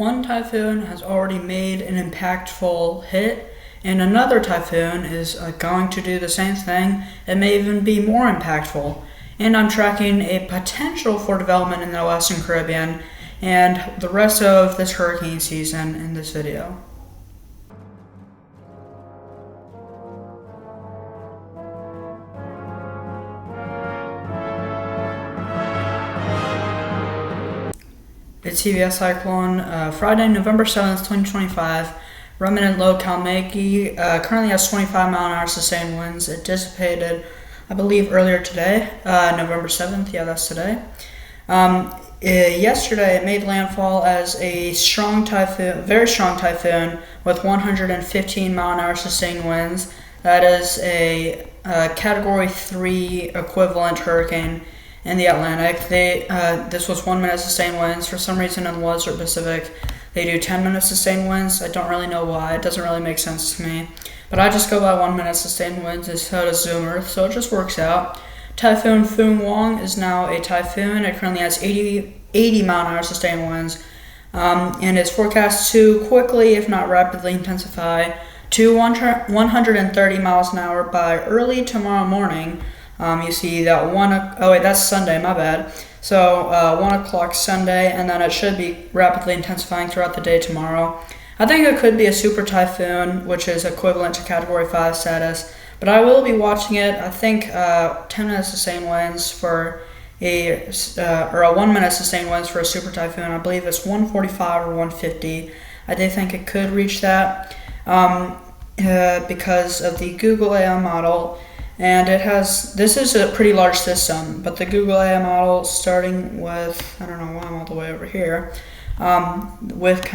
one typhoon has already made an impactful hit, and another typhoon is going to do the same thing and may even be more impactful. And I'm tracking a potential for development in the Western Caribbean and the rest of this hurricane season in this video. It's CVS Cyclone, Friday, November 7th, 2025. Remnant low Kalmaegi currently has 25 mile an hour sustained winds. It dissipated, I believe, earlier today, November 7th. Yeah, that's today. Yesterday, it made landfall as a strong typhoon, very strong typhoon with 115 mile an hour sustained winds. That is a Category 3 equivalent hurricane in the Atlantic. This was 1 minute sustained winds. For some reason in the Western Pacific, they do 10 minute sustained winds. I don't really know why. It doesn't really make sense to me. But I just go by 1 minute sustained winds, and so does Zoom Earth, so it just works out. Typhoon Foon is now a typhoon. It currently has 80 mile an hour sustained winds, and is forecast to quickly, if not rapidly, intensify to 130 miles an hour by early tomorrow morning. You see that that's Sunday, my bad. So 1 o'clock Sunday, and then it should be rapidly intensifying throughout the day tomorrow. I think it could be a super typhoon, which is equivalent to Category 5 status, but I will be watching it. I think 10 minute sustained winds for a 1 minute sustained winds for a super typhoon. I believe it's 145 or 150. I do think it could reach that because of the Google AI model. And this is a pretty large system, but the Google AI model, starting with, I don't know why I'm all the way over here, with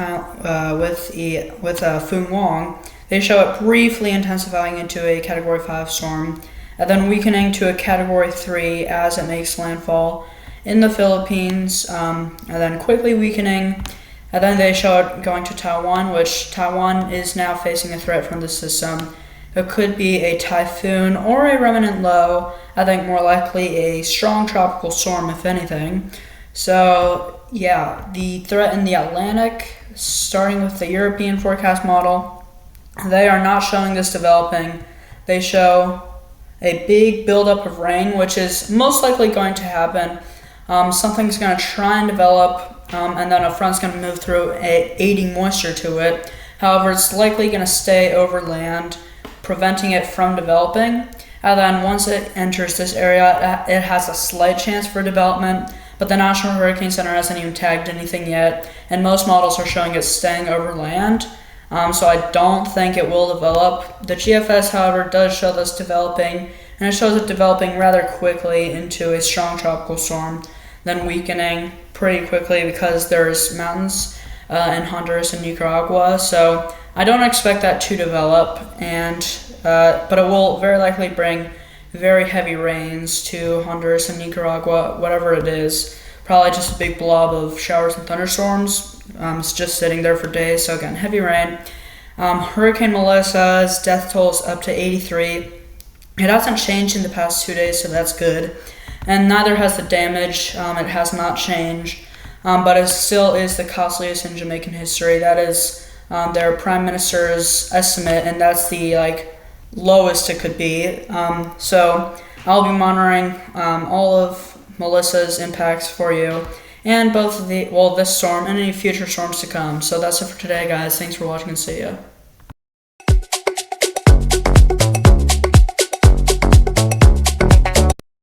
Foon Wong, they show it briefly intensifying into a Category 5 storm, and then weakening to a Category 3 as it makes landfall in the Philippines, and then quickly weakening, and then they show it going to Taiwan, which Taiwan is now facing a threat from the system. It could be a typhoon or a remnant low. I think more likely a strong tropical storm, if anything. So, yeah, the threat in the Atlantic, starting with the European forecast model, they are not showing this developing. They show a big buildup of rain, which is most likely going to happen. Something's going to try and develop, and then a front's going to move through, aiding moisture to it. However, it's likely going to stay over land, preventing it from developing. And then once it enters this area, it has a slight chance for development, but the National Hurricane Center hasn't even tagged anything yet, and most models are showing it staying over land. So I don't think it will develop. The GFS, however, does show this developing, and it shows it developing rather quickly into a strong tropical storm, then weakening pretty quickly because there's mountains in Honduras and Nicaragua. So I don't expect that to develop, but it will very likely bring very heavy rains to Honduras and Nicaragua, whatever it is. Probably just a big blob of showers and thunderstorms. It's just sitting there for days, so again, heavy rain. Hurricane Melissa's death toll is up to 83. It hasn't changed in the past 2 days, so that's good. And neither has the damage. It has not changed, but it still is the costliest in Jamaican history. That is their prime minister's estimate, and that's the lowest it could be. So I'll be monitoring all of Melissa's impacts for you, and both this storm and any future storms to come. So that's it for today, guys. Thanks for watching, and see ya.